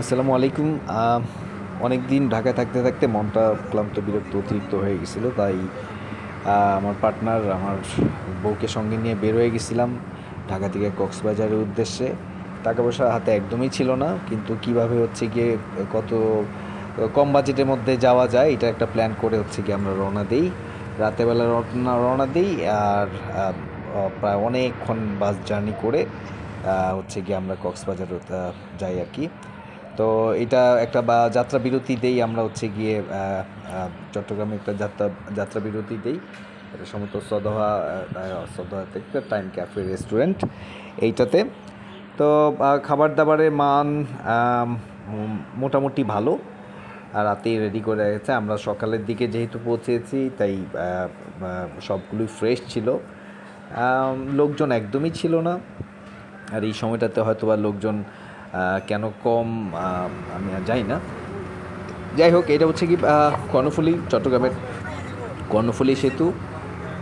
আসসালামু আলাইকুম। অনেক দিন ঢাকায় থাকতে থাকতে মনটা ক্লান্ত বিরক্ত অতিরিক্ত হয়ে গেছিলো, তাই আমার পার্টনার আমার বউকে সঙ্গে নিয়ে বের হয়ে গেছিলাম ঢাকা থেকে কক্সবাজারের উদ্দেশ্যে। টাকা পয়সা হাতে একদমই ছিল না, কিন্তু কিভাবে হচ্ছে গিয়ে কত কম বাজেটের মধ্যে যাওয়া যায় এটা একটা প্ল্যান করে হচ্ছে গিয়ে আমরা রওনা দিই। রাতেরবেলা রওনা দিই, আর প্রায় অনেকক্ষণ বাস জার্নি করে হচ্ছে গিয়ে আমরা কক্সবাজার যাই আর কি। তো এটা একটা যাত্রা বিরতি দেই আমরা হচ্ছে গিয়ে চট্টগ্রামে একটা যাত্রা বিরতি দেই। এটা সম্ভবত সদহা থেকে টাইম ক্যাফে রেস্টুরেন্ট এইটাতে। তো খাবার দাবারের মান মোটামুটি ভালো, আর রাতেই রেডি করে রেখেছে। আমরা সকালের দিকে যেহেতু পৌঁছেছি তাই সবগুলোই ফ্রেশ ছিল, লোকজন একদমই ছিল না। আর এই সময়টাতে হয়তো বা লোকজন কেন কম আমি আর জানি না। যাই হোক, এটা হচ্ছে কি কর্ণফুলী, চট্টগ্রামের কর্ণফুলী সেতু,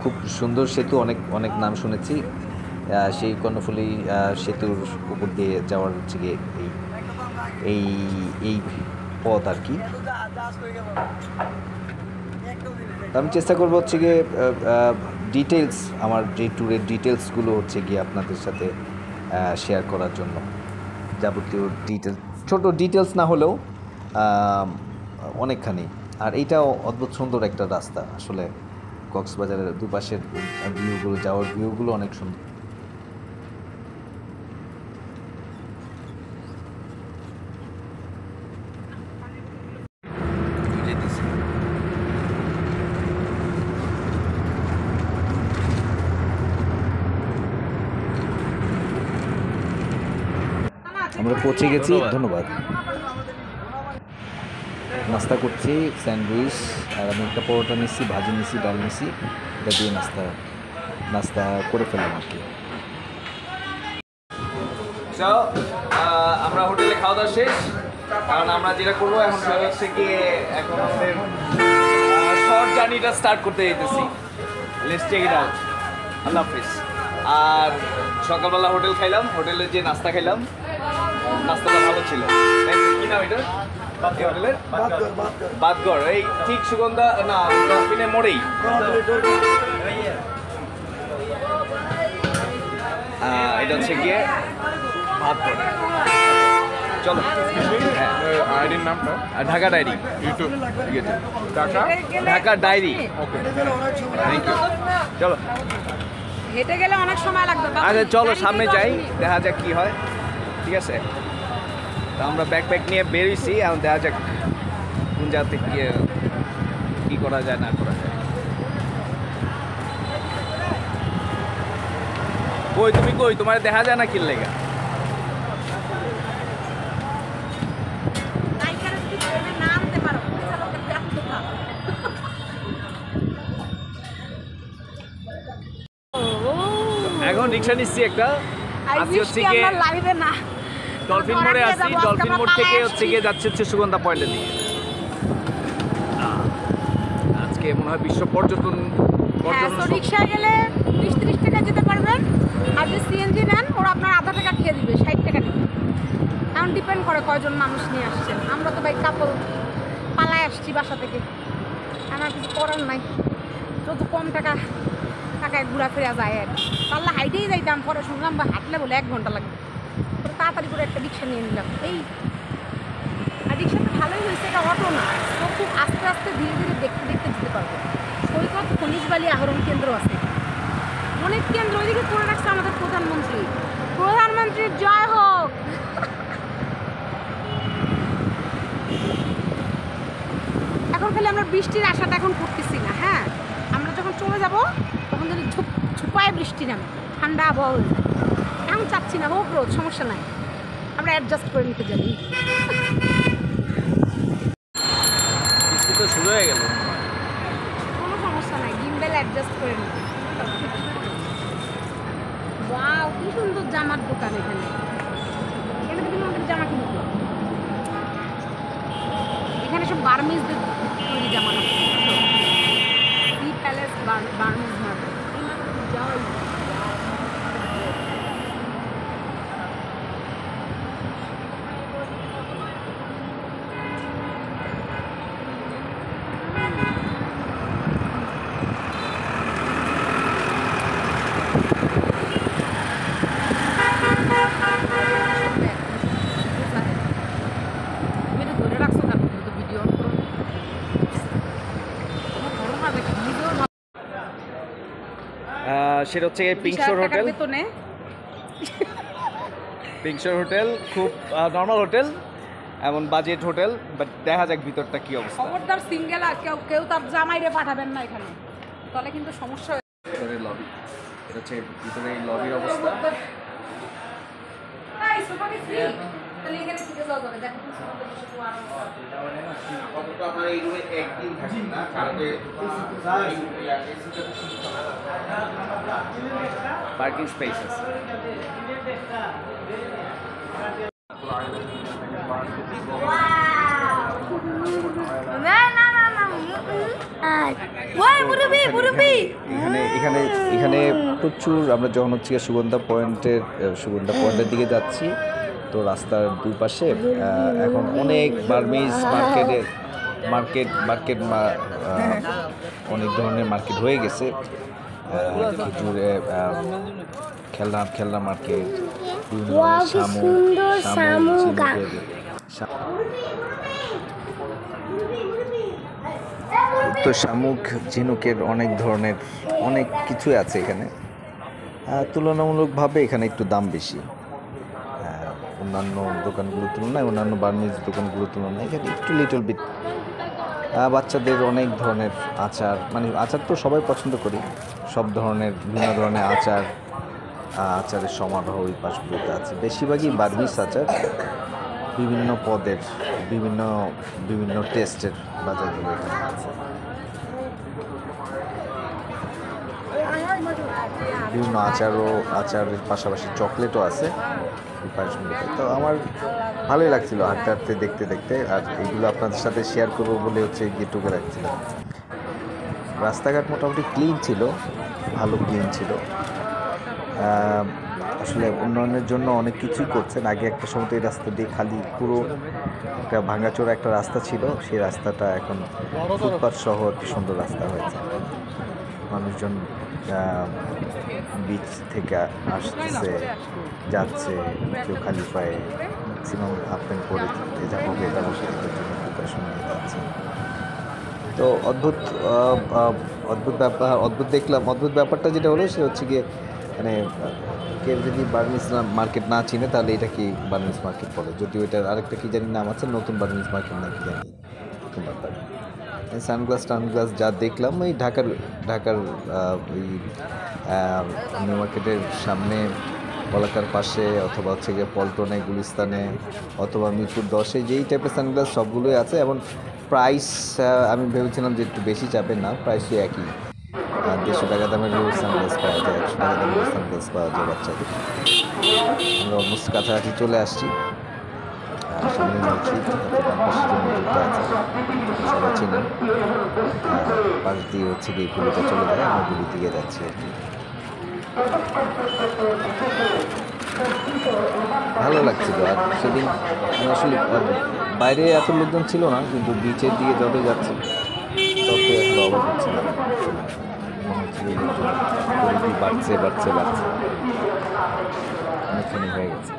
খুব সুন্দর সেতু, অনেক অনেক নাম শুনেছি। সেই কর্ণফুলী সেতুর উপর দিয়ে যাওয়ার হচ্ছে গিয়ে এই এই পথ আর কি। আমি চেষ্টা করবো হচ্ছে গিয়ে ডিটেলস, আমার যে ট্যুরের ডিটেলসগুলো হচ্ছে গিয়ে আপনাদের সাথে শেয়ার করার জন্য। যাবতীয় ডিটেলস, ছোট ডিটেলস না হলেও অনেকখানি। আর এইটাও অদ্ভুত সুন্দর একটা রাস্তা আসলে, কক্সবাজারের দুপাশের ভিউগুলো, যাওয়ার ভিউগুলো অনেক সুন্দর। আমরা পৌঁছে গেছি, ধন্যবাদ। নাস্তা করছি স্যান্ডউইচ, আর আমি একটা পরোটা নিচ্ছি, ভাজি নিচ্ছি, ডাল নিচ্ছি, এটা দিয়ে নাস্তা করে ফেললাম আর কি। আমরা হোটেলে খাওয়া দাওয়া শেষ, কারণ আমরা যেটা করবো এখন হচ্ছে গিয়ে এখন আমাদের শর্ট জার্নিটা স্টার্ট করতে যেতেছি। Let's check it out. আল্লাহ হাফিজ। আর সকালবেলা হোটেল খাইলাম, হোটেলে যে নাস্তা খাইলাম, নাস্তাটা ভালো ছিল। কি নাম এটা হোটেলের? বাদগড়, এই ঠিক সুগন্ধা না ডলফিনের মোড়েই। এটা হচ্ছে গিয়ে বাদগড়। চলো, আইডির নামটা Dhaka diary, YouTube Dhaka diary. Okay, thank you. চলো, হেঁটে গেলে অনেক সময় লাগবে। আচ্ছা চলো সামনে যাই, দেখা যাক কি হয়। ঠিক আছে, তো আমরা ব্যাকপ্যাক নিয়ে বেরিয়েছি, এখন দেখা যাক কোন জায়গাতে কি করা যায় না করা যায়। কই তুমি, কই তোমার দেখা যায় না কি লেগা? এখন রিক্সা নিচ্ছি একটা, আজকে হচ্ছে গিয়ে ডলফিন মোড়ে আছি। ডলফিন মোড় থেকে হচ্ছে গিয়ে যাচ্ছে হচ্ছে সুগন্ধা পয়েন্টের দিকে। আজকে মনে হয় বিশ্ব পর্যটন রিক্সায় গেলে 20-30 টাকা যেতে পারবেন, আর যদি সিএনজি নেন ওরা আপনার আধা টাকা খেয়ে দিবে, 60 টাকা দিবে। এখন ডিপেন্ড করে কয়জন মানুষ নিয়ে আসছেন। আমরা তো ভাই কাপল পালায় আসছি বাসা থেকে, আমার কিছু করার নাই। যত কম টাকায় ঘোরাফেরা যায় আর পারলে হাইটেই যাইতাম, পরে শুনলাম বা হাঁটলে বলে 1 ঘন্টা লাগবে। তাড়াতাড়ি করে একটা রিক্সা নিয়ে নিলাম। এই আর রিক্সাটা ভালোই হয়েছে, এটা অটো না, তো খুব আস্তে আস্তে ধীরে ধীরে দেখতে দেখতে যেতে পারবো। সৈকত খনিজ বালি আহরণ কেন্দ্র আছে, অনেক কেন্দ্র ওইদিকে করে রাখছে আমাদের প্রধানমন্ত্রীর জয় হোক। এখন খালি আমরা বৃষ্টির আশাটা এখন করতেছি না। হ্যাঁ, আমরা যখন চলে যাব তখন যদি ঝুপায় বৃষ্টি নামে, ঠান্ডা আবহাওয়া হয়ে যায়। এখন চাচ্ছি না, হোক রোদ, সমস্যা নাই, আমরা অ্যাডজাস্ট করে নিতে জানি। বৃষ্টি তো শুরু হয়ে গেল, কোনো সমস্যা নাই, গিম্বেল অ্যাডজাস্ট করে নিতে। ওয়াও, কি সুন্দর জামার দোকান এখানে। এখানে তুমি আমাদের জামা কিনতে, এখানে সব বার্মিজদের তৈরি জামা না, সি প্যালেস বার্মিজ মার্কেট। যাওয়াই সেটা হচ্ছে পিঙ্কশোর হোটেল। পিঙ্কশোর হোটেল খুব নর্মাল হোটেল, এমন বাজেট হোটেল, বাট দেখা যাক ভিতরটা কি অবস্থা। খবরদার সিঙ্গেল আর কেউ তার জামাইরে পাঠাবেন না এখানে, তাহলে কিন্তু সমস্যা হয়ে ভিতরের লবি, এটা হচ্ছে ভিতরে এই লবির অবস্থা। তাহলে এখানে থেকে যাওয়া যাবে, দেখো আপনারা এই রুমে একদিন থাকেন না, কারণে পার্কিং স্পেস আছে। এখানে প্রচুর, আমরা যখন হচ্ছে সুগন্ধা পয়েন্টের দিকে যাচ্ছি, তো রাস্তার দুই পাশে এখন অনেক বার্মিজ মার্কেট অনেক ধরনের মার্কেট হয়ে গেছে। খেজুরে খেলনা মার্কেট, তো শামুক ঝিনুকের অনেক ধরনের অনেক কিছু আছে এখানে। তুলনামূলকভাবে এখানে একটু দাম বেশি অন্যান্য দোকানগুলোর তুলনায়, অন্যান্য বার্মিজ দোকানগুলোর তুলনায় এখানে একটু লিটল বিট। বাচ্চাদের অনেক ধরনের আচার, মানে আচার তো সবাই পছন্দ করি, সব ধরনের বিভিন্ন ধরনের আচারের সমারোহ ওই পাশগুলোতে আছে। বেশিরভাগই বার্মিজ আচার, বিভিন্ন পদের, বিভিন্ন টেস্টের বাজারগুলো এখানে আছে। বিভিন্ন আচারের পাশাপাশি চকলেটও আছে এই পাশগুলোতে। তো আমার ভালোই লাগছিল হাঁটতে দেখতে, আর এইগুলো আপনাদের সাথে শেয়ার করবো বলে হচ্ছে গেটুকে রাখছিলাম। রাস্তাঘাট মোটামুটি ক্লিন ছিল, ভালো ক্লিন ছিল। আসলে উন্নয়নের জন্য অনেক কিছুই করছেন। আগে একটা সময় এই রাস্তা দিয়ে খালি পুরো একটা ভাঙাচোরা একটা রাস্তা ছিল, সেই রাস্তাটা এখন ফুটপাথ সহ একটা সুন্দর রাস্তা হয়েছে। মানুষজন বিচ থেকে আসছে যাচ্ছে, কেউ খালি পায়ে, ম্যাক্সিমাম হাফ প্যান্ট পরে যাবো এটা বসে থাকার জন্য প্রিপারেশন নিয়ে যাচ্ছে। তো অদ্ভুত ব্যাপারটা যেটা হলো সে হচ্ছে গিয়ে, মানে কেউ যদি বার্মিজ মার্কেট না চিনে তাহলে এটা কি বার্মিজ মার্কেট বলে, যদিও এটার আরেকটা কি জানি নাম আছে, নতুন বার্মিজ মার্কেট নাকি জানি এরকম ব্যাপার। সানগ্লাস যা দেখলাম ওই ঢাকার ওই নিউ মার্কেটের সামনে পলাকার পাশে, অথবা হচ্ছে গিয়ে পল্টনে, গুলিস্তানে, অথবা মিরপুর 10-এ যেই টাইপের সানগ্লাস সবগুলোই আছে। এবং প্রাইস আমি ভেবেছিলাম যে একটু বেশি চাপেন না, প্রাইসই একই। 150 টাকা দামের সানগ্লাস পাওয়া যায়, 100 টাকা দামের সানগ্লাস পাওয়া যায় বাচ্চাদের। আমরা অলমোস্ট কাছাকাছি চলে আসছি। সামনে মসজিদ, বাম পাশে যে মসজিদটা আছে সবাই চিনেন, পাশ দিয়ে হচ্ছে গিয়ে গুলিটা চলে যায়, আমরা গুলি দিকে যাচ্ছি আর কি। ভালো লাগছিল। আর সেদিন আমি আসলে বাইরে এত লোকজন ছিল না, কিন্তু বিচের দিকে যত যাচ্ছি তত আসলে অবাক হচ্ছিলাম। লোকজন বাড়ছে অনেকখানি হয়ে গেছে।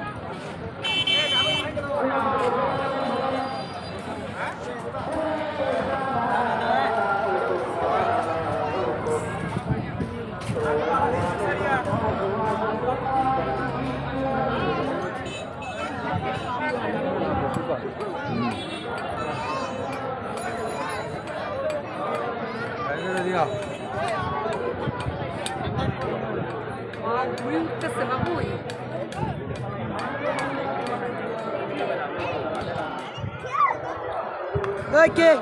Okay.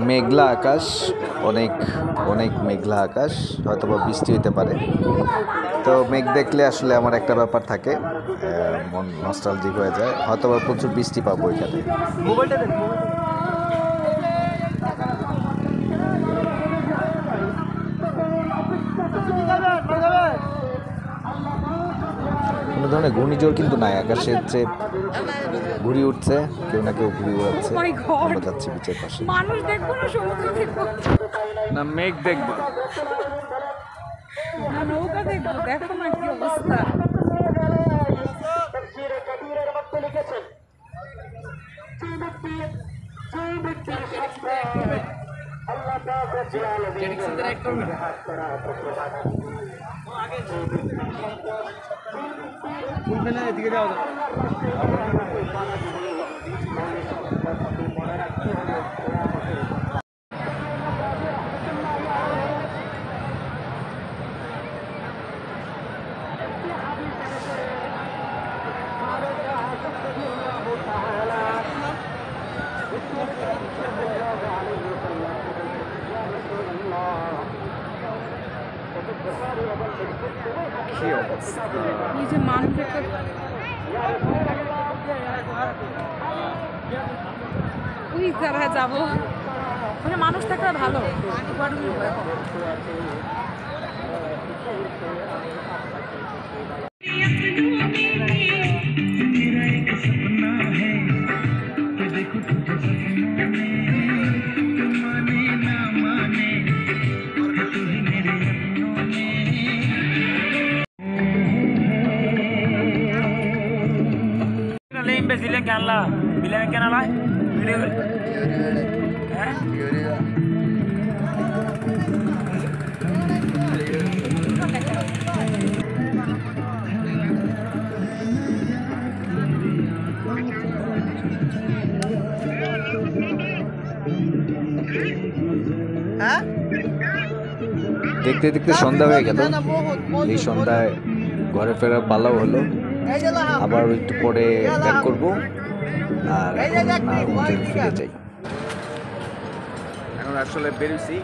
মেঘলা আকাশ, অনেক অনেক মেঘলা আকাশ, হয়তো বা বৃষ্টি হতে পারে। তো মেঘ দেখলে আসলে আমার একটা ব্যাপার থাকে, মন নস্টালজিক হয়ে যায়, হয়তো বা প্রচুর বৃষ্টি পাবো এখানে। কোনো ধরনের ঘূর্ণিঝড় কিন্তু নাই, আকাশে হচ্ছে ঘুড়ি উঠছে, কেউ না কেউ ঘুড়ি উড়াচ্ছে। Oh my God! আমরা যাচ্ছি বিচের পাশে। মানুষ দেখবো না সমুদ্র দেখবো না মেঘ দেখবো। না নৌকা দেখবো, দেখো না কি অবস্থা। এদিকে যাওয়া যাবে। কি অবস্থা! এই যে মানুষ একটা ওই জায়গায় যাবো, মানে মানুষ থাকলে ভালো। imbecile que la bilen que la video দেখতে দেখতে সন্ধ্যা হয়ে গেল। এই সন্ধ্যায় ঘরে ফেরার পালাও হলো। আবার একটু পরে ব্যাক করবো আর হোটেল ফিরে যাই। এখন আসলে বেরোছি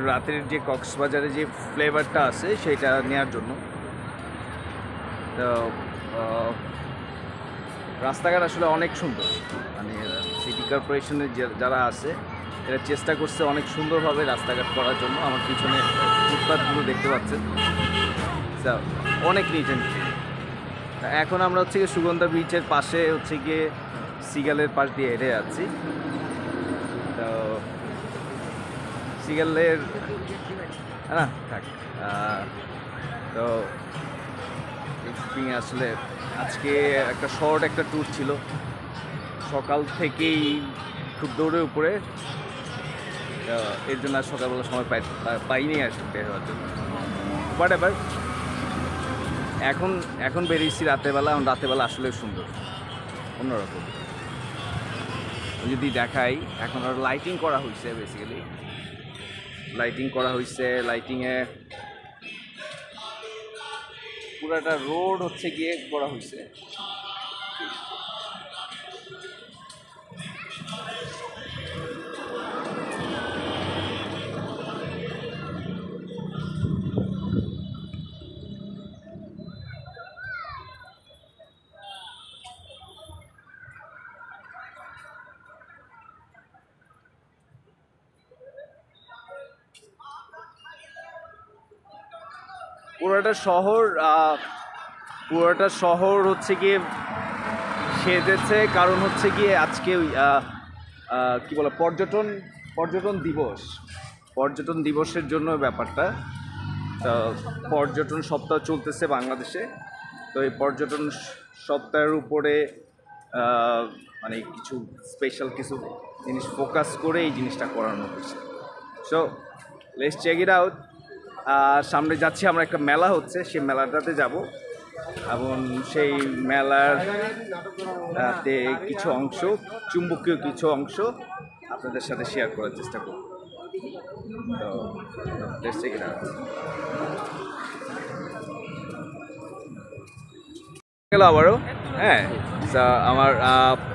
রাতের যে কক্সবাজারে যে ফ্লেভারটা আছে সেটা নেওয়ার জন্য। তো রাস্তাঘাট আসলে অনেক সুন্দর, মানে সিটি কর্পোরেশনের যারা আছে এরা চেষ্টা করছে অনেক সুন্দরভাবে রাস্তাঘাট করার জন্য। আমার পিছনে ফুটপাথগুলো দেখতে পাচ্ছেন, অনেক নিট অ্যান্ড ক্লিন। এখন আমরা হচ্ছে গিয়ে সুগন্ধা বিচের পাশে হচ্ছে গিয়ে সিগালের পাশ দিয়ে হেঁটে যাচ্ছি। তো সিগালের না থাক। তো আসলে আজকে একটা শর্ট একটা ট্যুর ছিল, সকাল থেকেই খুব দৌড়ে উপরে, এর জন্য আর সকালবেলা সময় পাইনি আর বের হওয়ার জন্য। বাট এবার এখন বেরিয়েছি রাতেরবেলা। রাতেরবেলা আসলে সুন্দর, অন্যরকম। যদি দেখাই, এখন আর লাইটিং করা হয়েছে, বেসিক্যালি লাইটিং করা হয়েছে। লাইটিংয়ে পুরাটা রোড হচ্ছে গিয়ে করা হয়েছে। পুরোটা শহর হচ্ছে গিয়ে সেজেছে, কারণ হচ্ছে গিয়ে আজকে কি বলে পর্যটন দিবসের জন্য ব্যাপারটা। তো পর্যটন সপ্তাহ চলতেছে বাংলাদেশে। তো এই পর্যটন সপ্তাহের উপরে মানে কিছু স্পেশাল কিছু জিনিস ফোকাস করে এই জিনিসটা করানো হয়েছে। So let's check it out. সামনে যাচ্ছি আমরা, একটা মেলা হচ্ছে, সেই মেলাটাতে যাব এবং সেই মেলাতে কিছু অংশ, চুম্বকীয় কিছু অংশ আপনাদের সাথে শেয়ার করার চেষ্টা করব। তো লেটস চেক ইট আউট। গেল আবারও, হ্যাঁ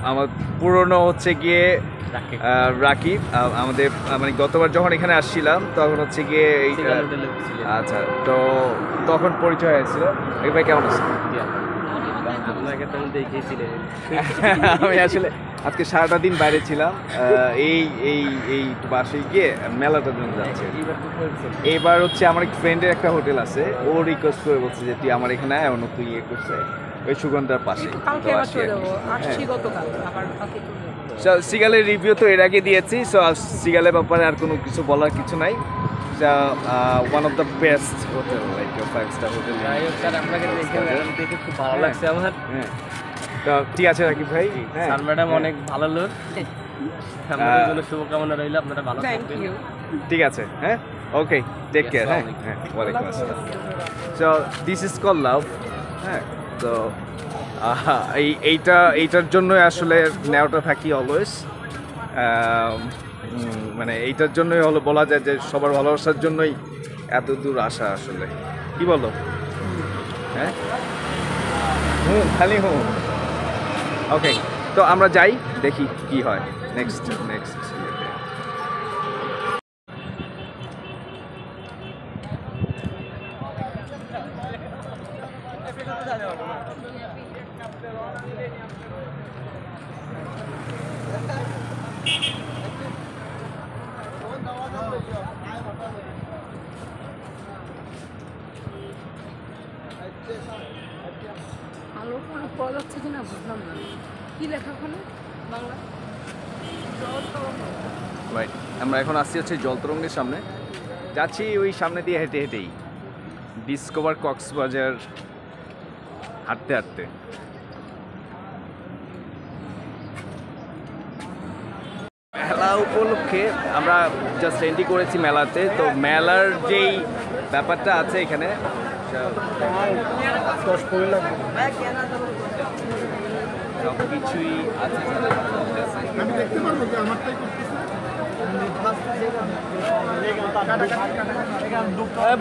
আমার পুরনো হচ্ছে গিয়ে রাকিব। আমাদের মানে গতবার যখন এখানে আসছিলাম তখন হচ্ছে গিয়ে আচ্ছা, তো তখন পরিচয় হয়েছিল। এই ভাই কেমন আছেন? আপনাকে তো আমি দেখেছিলেন। আমি আসলে আজকে সারাটা দিন বাইরে ছিলাম, এই এই এই বাসে গিয়ে মেলাটার জন্য যাচ্ছে। এবার হচ্ছে আমার এক ফ্রেন্ডের একটা হোটেল আছে, ও রিকোয়েস্ট করে বলছে যে তুই আমার এখানে আয়, অন্য তুই ইয়ে করছে ওই সুগন্ধার পাশে। সিগালের রিভিউ তো এর আগে দিয়েছি, সো সিগালের ব্যাপারে আর কোনো কিছু বলার কিছু নাই। One of the best hotel, like 5 star hotel. Sir আপনাকে দেখে খুব ভালো লাগছে আমার। হ্যাঁ, তো ঠিক আছে রাকিব ভাই। স্যার ম্যাডাম অনেক ভালো লোক, আমাদের জন্য শুভকামনা রইল, আপনারা ভালো থাকবেন। ঠিক আছে, হ্যাঁ, ওকে, টেক কেয়ার। হ্যাঁ, ওয়ালাইকুম আসসালাম। সো দিস ইজ কল লাভ। হ্যাঁ, তো এইটার জন্যই আসলে নেওয়াটা থাকি অলওয়েজ। মানে এইটার জন্যই হলো বলা যায় যে সবার ভালোবাসার জন্যই এত দূর আসা আসলে। কি বলো? হ্যাঁ, খালি ওকে, তো আমরা যাই, দেখি কি হয় নেক্সট। আলো কোনো পাওয়া যাচ্ছে কিনা বুঝলাম না, কি লেখা ওখানে বাংলা? রাইট, আমরা এখন আসছি হচ্ছে জলতরঙ্গের সামনে, যাচ্ছি ওই সামনে দিয়ে হেঁটে হেঁটেই ডিসকভার কক্সবাজার হাঁটতে হাঁটতে। মেলা উপলক্ষে আমরা জাস্ট এন্ট্রি করেছি মেলাতে। তো মেলার যেই ব্যাপারটা আছে এখানে, সব কিছুই আছে।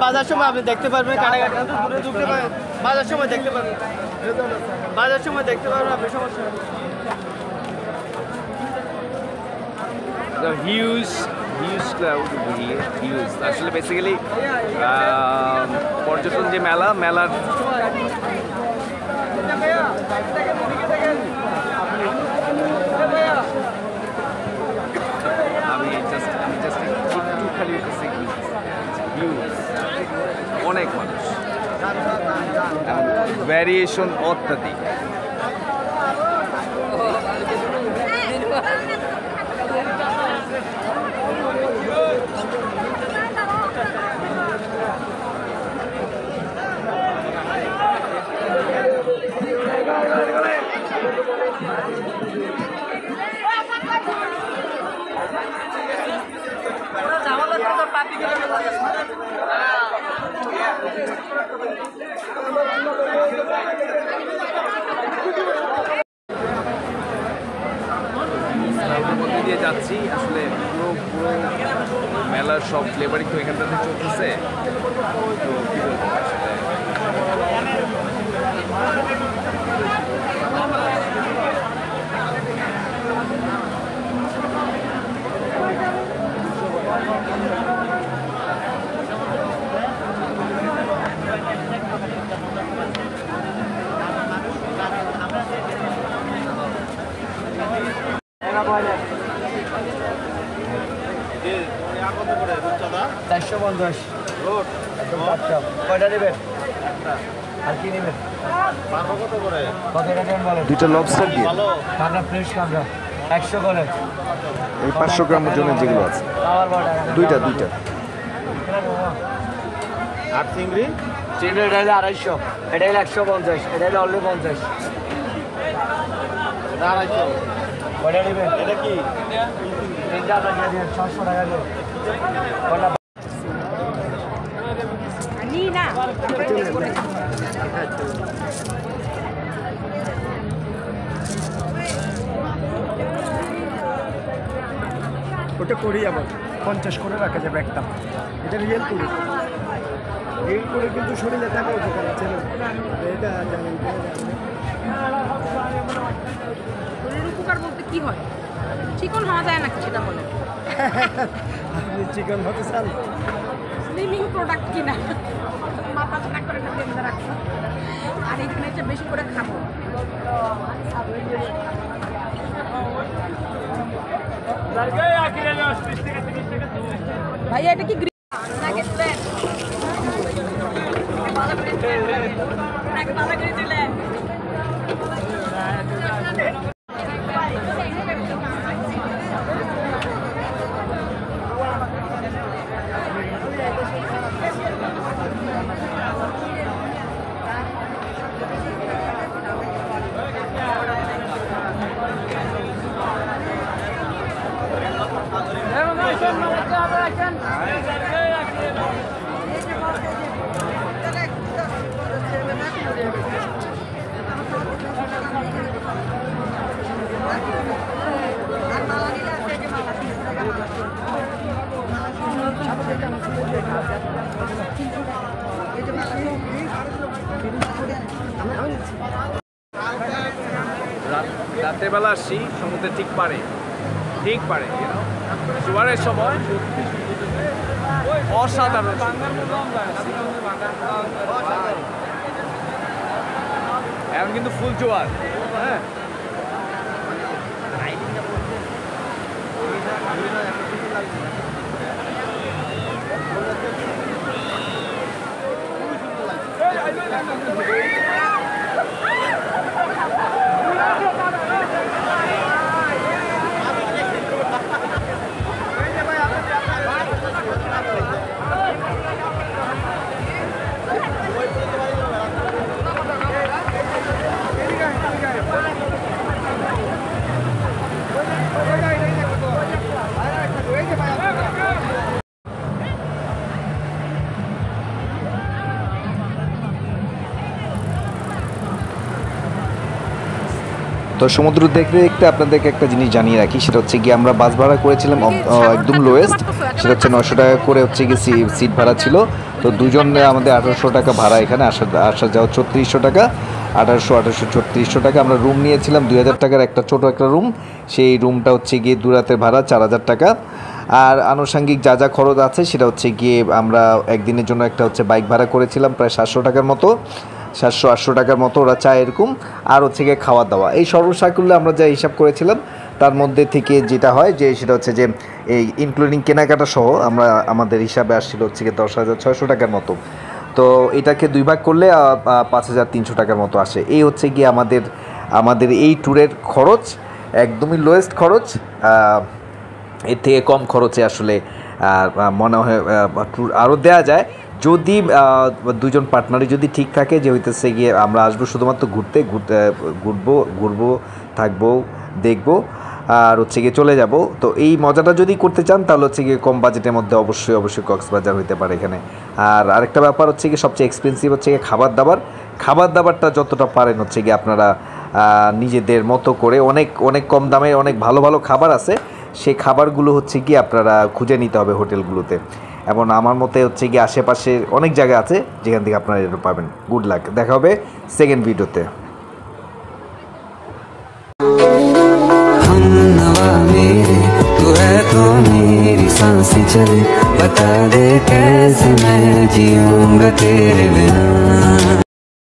বাজার সময় আপনি দেখতে পারবেন, বাজার সময় দেখতে পারবেন, আপনি সমস্যা হিউজ ক্রাউড, হিউজ। আসলে বেসিক্যালি পর্যটন যে মেলার আমি জাস্ট একটু খালি হিউজ, অনেক মানুষ, ভ্যারিয়েশন অত্যাধিক। মধ্যে দিয়ে যাচ্ছি, আসলে পুরো মেলার সব ফ্লেভারই তো এখানটাতে চলতেছে। তো কি বলবো আসলে, দুইটা লবস্টার দিয়ে এই 500 গ্রাম ওজনের যেগুলো আছে, দুইটা আর চিংড়ি এটা হলে 250, এটা হলে 150, এটা হলে অনলি 50। কয়টা নেবেন? এটা কি 3টা টাকা দিয়ে 600 টাকা দিয়ে না ওটা করি আবার 50 করে রাখা যাবে একটা। এটা রিয়েল করে কিন্তু শরীরে থাকা উপকার আছে, এটা জানেন। শরীরের উপকার বলতে কি হয়? চিকন হওয়া যায় নাকি সেটা বলে? চিকেন হতে চান? স্লিমিং প্রোডাক্ট কিনা মাথা চাটা করে বেঁধে রাখবো আর এখানে হচ্ছে বেশি করে খাবো। ভাইয়া এটা কি রাতের বেলা আসছি সমুদ্রে ঠিক পারে জোয়ারের সময় অসাধারণ। এখন কিন্তু ফুল জোয়ার। হ্যাঁ, তো সমুদ্র দেখতে দেখতে আপনাদেরকে একটা জিনিস জানিয়ে রাখি, সেটা হচ্ছে গিয়ে আমরা বাস ভাড়া করেছিলাম একদম লোয়েস্ট, সেটা হচ্ছে 900 টাকা করে হচ্ছে গিয়ে সিট ভাড়া ছিল। তো দুজনে আমাদের 1800 টাকা ভাড়া, এখানে আসা যাওয়া 3400 টাকা, 1800 3400 টাকা। আমরা রুম নিয়েছিলাম 2000 টাকার একটা ছোটো একটা রুম, সেই রুমটা হচ্ছে গিয়ে 2 রাতের ভাড়া 4000 টাকা। আর আনুষঙ্গিক যা যা খরচ আছে সেটা হচ্ছে গিয়ে আমরা একদিনের জন্য একটা হচ্ছে বাইক ভাড়া করেছিলাম প্রায় 700 টাকার মতো, 700-800 টাকার মতো ওরা চায় এরকম। আর হচ্ছে গিয়ে খাওয়া দাওয়া, এই সর্বসাকুল্যে আমরা যা হিসাব করেছিলাম তার মধ্যে থেকে যেটা হয় যে সেটা হচ্ছে যে এই ইনক্লুডিং কেনাকাটা সহ আমাদের হিসাবে আসছিল হচ্ছে গিয়ে 10,600 টাকার মতো। তো এটাকে 2 ভাগ করলে 5,300 টাকার মতো আসে। এই হচ্ছে গিয়ে আমাদের এই ট্যুরের খরচ, একদমই লোয়েস্ট খরচ। এর থেকে কম খরচে আসলে মনে হয় ট্যুর আরও দেওয়া যায়, যদি দুজন পার্টনারই যদি ঠিক থাকে যে হইতেছে গিয়ে আমরা আসবো শুধুমাত্র ঘুরবো থাকবো দেখবো আর হচ্ছে গিয়ে চলে যাব। তো এই মজাটা যদি করতে চান তাহলে হচ্ছে গিয়ে কম বাজেটের মধ্যে অবশ্যই কক্সবাজার হইতে পারে এখানে। আর আরেকটা ব্যাপার হচ্ছে গিয়ে সবচেয়ে এক্সপেন্সিভ হচ্ছে গিয়ে খাবার দাবারটা যতটা পারেন হচ্ছে গিয়ে আপনারা নিজেদের মতো করে অনেক কম দামে অনেক ভালো ভালো খাবার আছে, সেই খাবারগুলো হচ্ছে গিয়ে আপনারা খুঁজে নিতে হবে হোটেলগুলোতে। এবং আমার মতে হচ্ছে গিয়ে আশেপাশে অনেক জায়গা আছে যেখান থেকে আপনারা এটা পাবেন। গুড লাক, দেখা হবে সেকেন্ড ভিডিওতে। तू है तो मेरी सांसें चले, बता दे कैसे मैं जीऊंगा तेरे बिना।